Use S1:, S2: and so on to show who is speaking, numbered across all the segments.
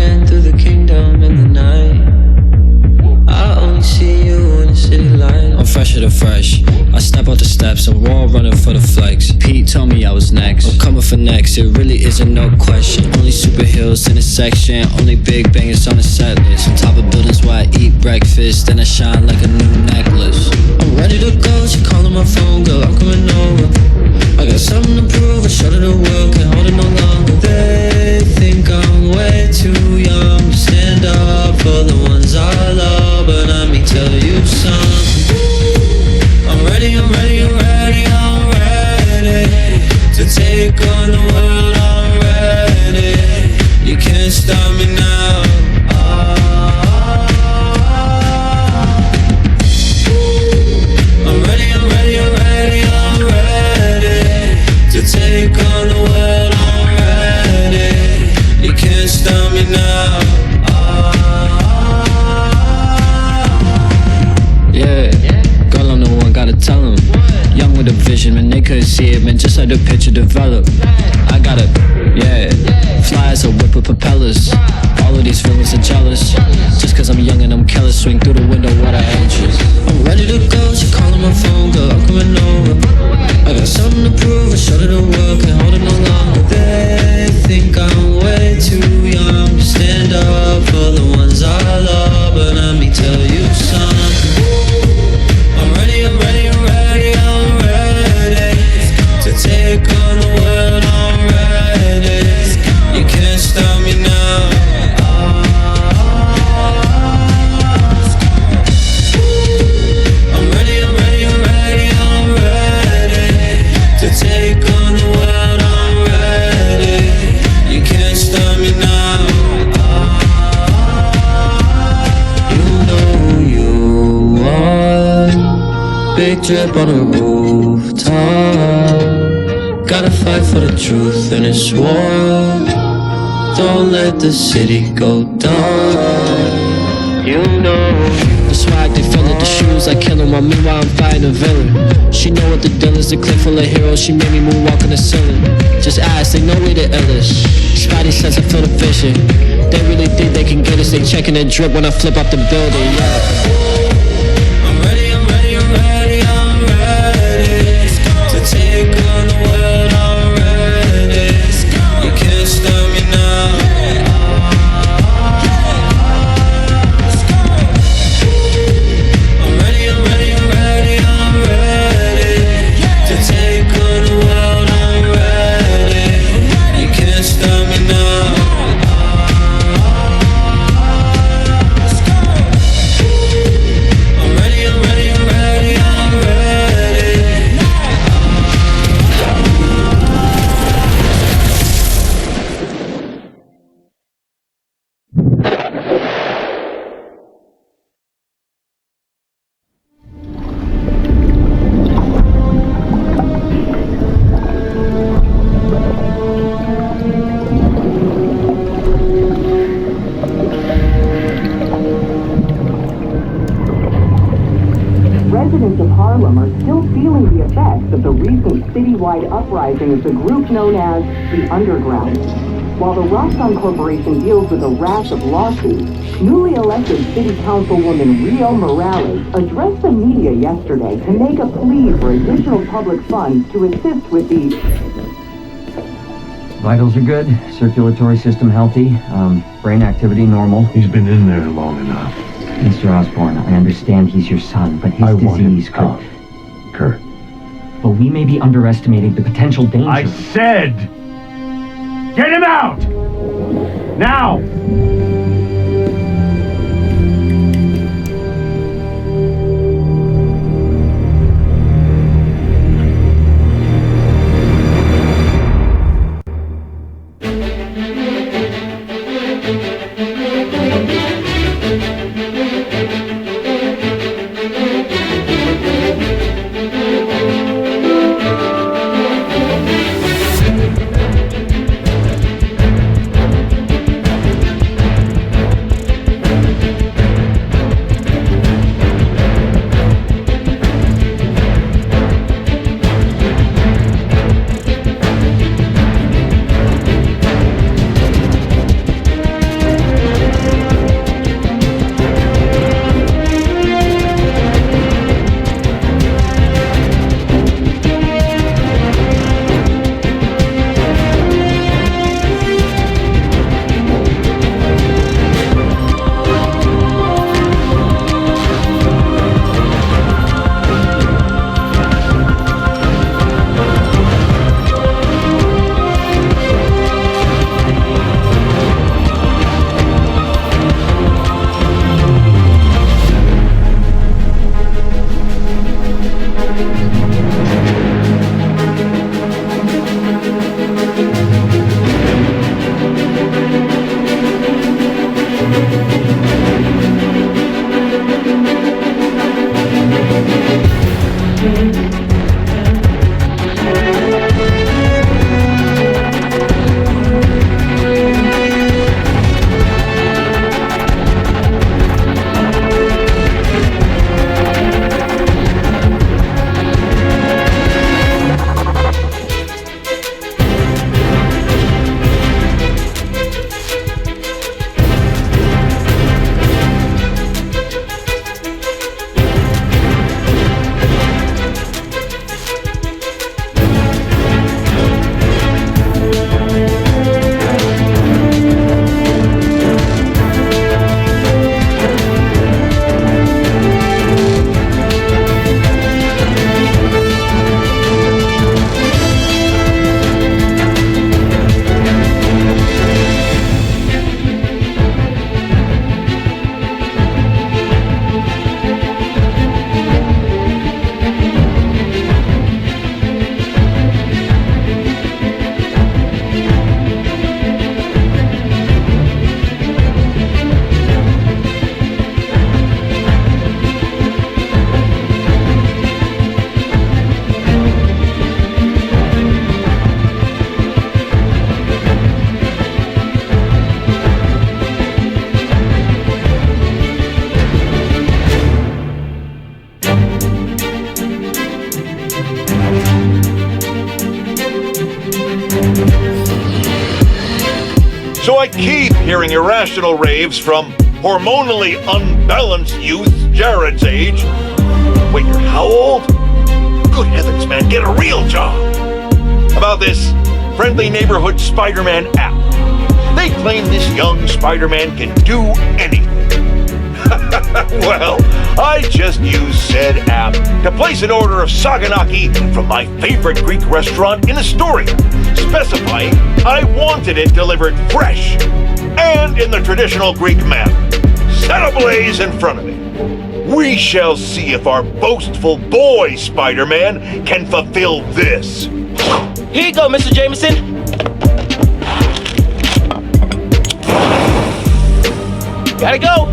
S1: marching through the kingdom in the night. I only see you in the city light. I'm fresher than fresh. I step out the steps, I'm raw running for the flex. Pete told me I was next. I'm coming for next, it really isn't no question. Only superheroes in a section, only big bangers on the set list. On top of buildings where I eat breakfast, then I shine like a new necklace. I'm ready to go, she calling my phone, girl, I'm coming over. I got something to prove, I showed her the world, can't hold it no longer. They think I'm way too young to stand up for the ones I love, but let me tell you something. I'm ready, I'm ready, I'm ready, I'm ready to take on the world, I'm ready. You can't stop me now. I'm ready, I'm ready, I'm ready, I'm ready to take on the world, I'm ready. You can't stop me now. Yeah, girl, I'm the one, gotta tell them. Young with a vision, man, they couldn't see it, man, just let the picture develop. I got it, yeah, fly as a whip with propellers. All of these feelings are jealous, just cause I'm young and I'm careless. Swing through the window, what I entrance. I'm ready to go, she calling my phone, girl, I'm coming over. I got something to prove, I showed her the world, can't hold it no longer. They think I'm way too young to stand up for the ones I love, but let me tell you something. I'm ready, I'm ready, I'm ready, I'm ready to take on the world, I'm ready. You can't stop me now. I'm ready, I'm ready, I'm ready, I'm ready to take on the world, I'm ready. You can't stop me now. You know who you are. Big drip on the rooftop. Gotta fight for the truth in this war. Don't let the city go down. You know the swag, they feel it, the shoes, I kill 'em. While meanwhile I'm fighting a villain. She know what the deal is, the clip full of heroes. She made me moonwalk on the ceiling. Just ask, they know we the illest. Spidey sense, I feel the vision. They really think they can get us. They checking the drip when I flip off the building, yeah. I'm ready, I'm ready, I'm ready, I'm ready to take on the world, I'm ready. You can't stop me now. I'm ready, I'm ready, I'm ready, I'm ready to take on the world, I'm ready. You can't stop me now. I'm ready, I'm ready, I'm ready, I'm ready.
S2: Residents of Harlem are still feeling the effects of the recent citywide uprising of the group known as the Underground. While the Roxxon Corporation deals with a rash of lawsuits, newly elected City Councilwoman Rio Morales addressed the media yesterday to make a plea for additional public funds to assist with the...
S3: Vitals are good, circulatory system healthy, brain activity normal.
S4: He's been in there long enough.
S3: Mr. Osborne, I understand he's your son, but his disease could...
S4: Kurt.
S3: But we may be underestimating the potential danger.
S4: I said, get him out! Now!
S5: So I keep hearing irrational raves from hormonally unbalanced youth Jared's age. Wait, you're how old? Good heavens, man, get a real job. About this friendly neighborhood Spider-Man app. They claim this young Spider-Man can do anything. Well, I just used said app to place an order of saganaki from my favorite Greek restaurant in Astoria, specifying I wanted it delivered fresh and in the traditional Greek manner, set ablaze in front of me. We shall see if our boastful boy Spider-Man can fulfill this.
S6: Here you go, Mr. Jameson. Gotta go.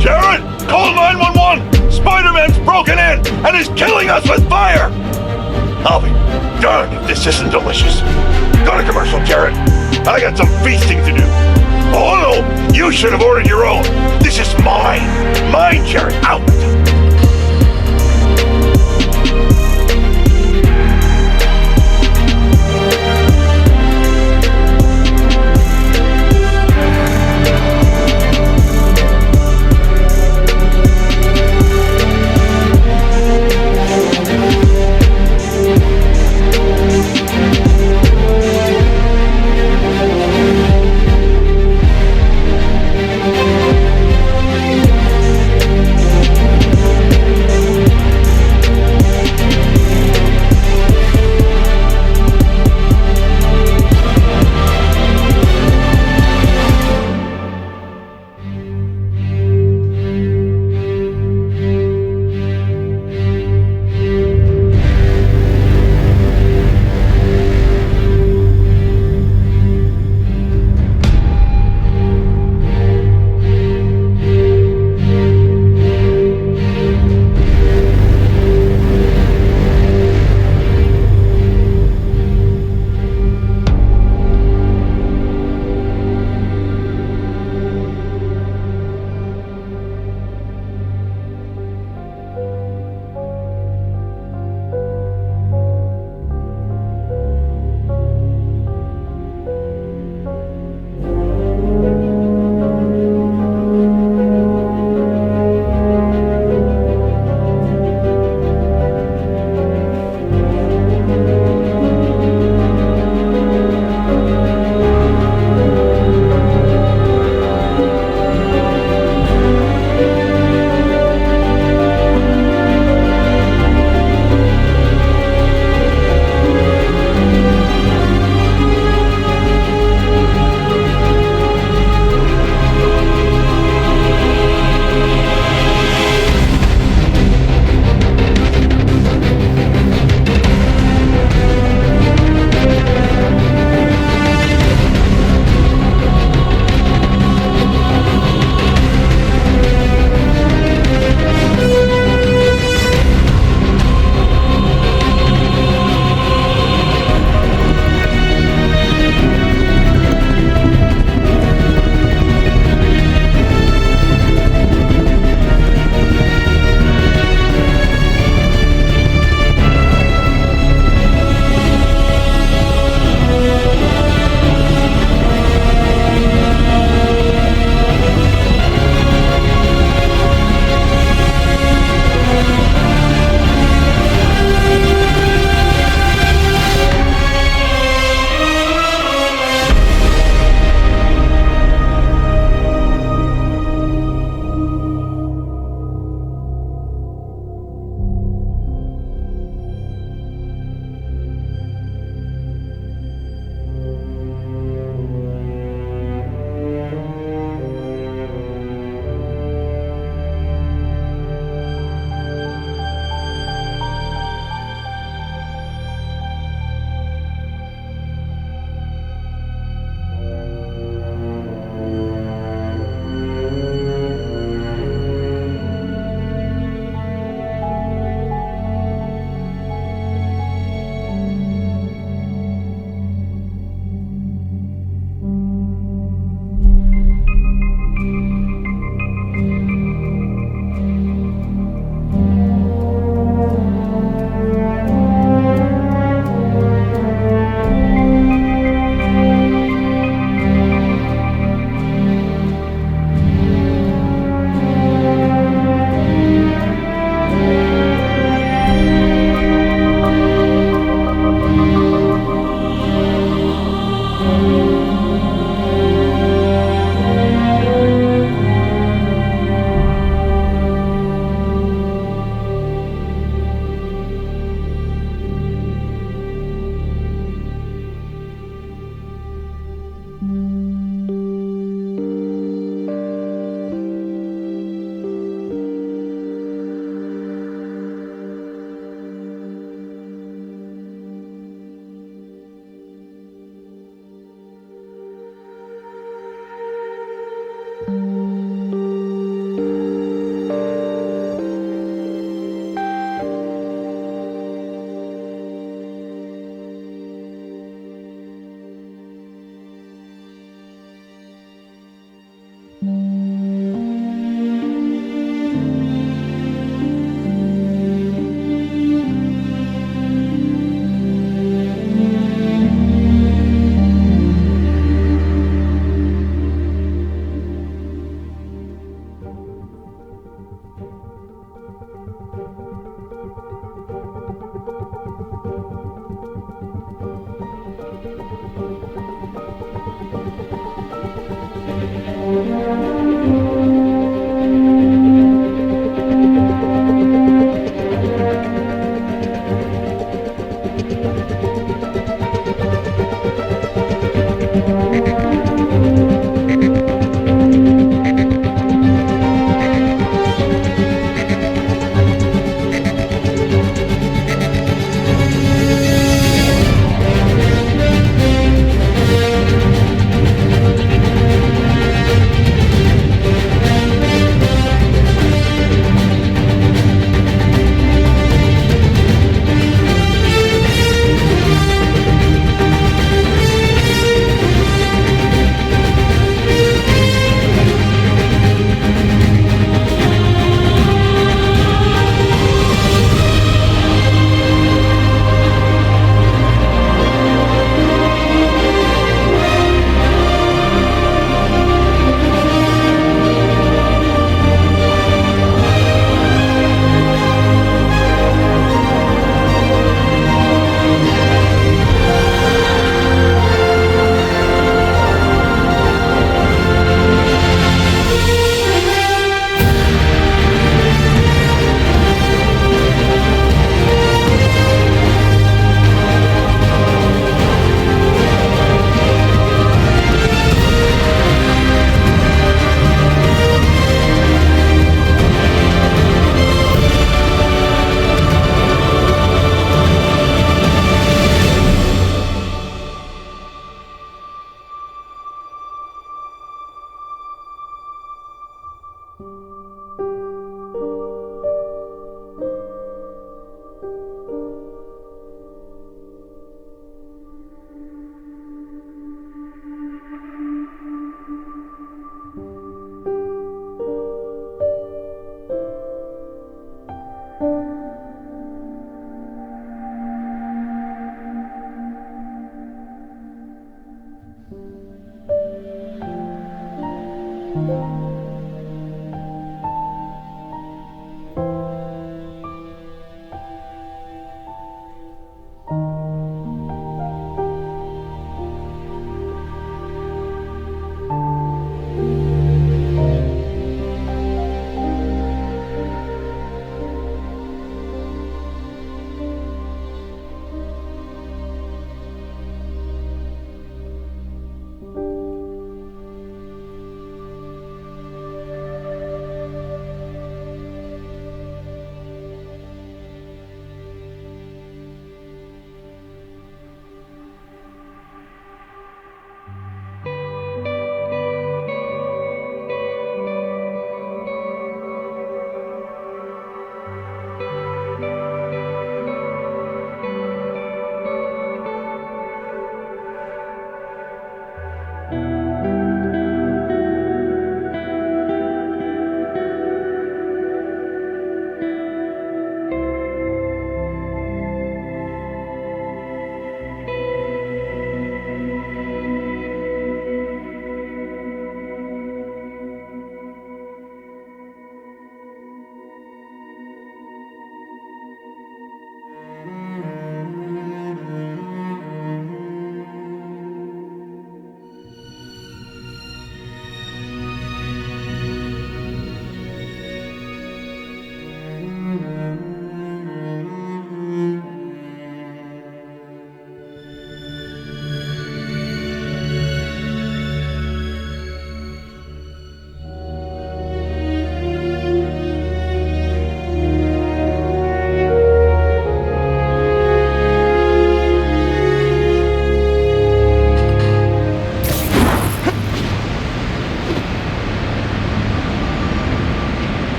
S5: Jared, call 911! Spider-Man's broken in and is killing us with fire! I'll be darned if this isn't delicious. Go to commercial, Jared. I got some feasting to do. Oh no, you should have ordered your own. This is mine. Mine, Jared. Out.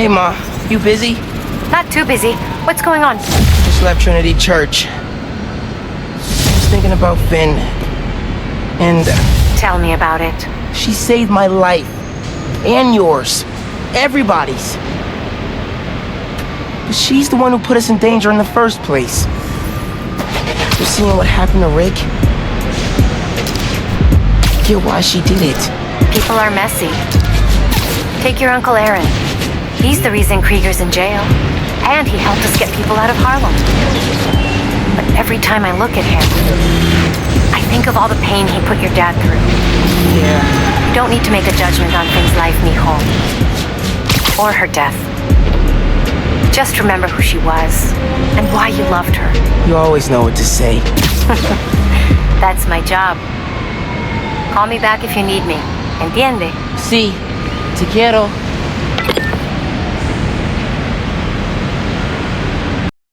S7: Hey, Ma. You busy?
S8: Not too busy. What's going on?
S7: Just left Trinity Church. I was thinking about Finn. And
S8: Tell me about it.
S7: she saved my life. And yours. Everybody's. But she's the one who put us in danger in the first place. After seeing what happened to Rick, I get why she did it.
S8: People are messy. Take your Uncle Aaron. He's the reason Krieger's in jail. And he helped us get people out of Harlem. But every time I look at him, I think of all the pain he put your dad through.
S7: Yeah.
S8: You don't need to make a judgment on Finn's life, mijo. Or her death. Just remember who she was and why you loved her.
S7: You always know what to say.
S8: That's my job. Call me back if you need me. Entiende?
S7: Sí. Te quiero.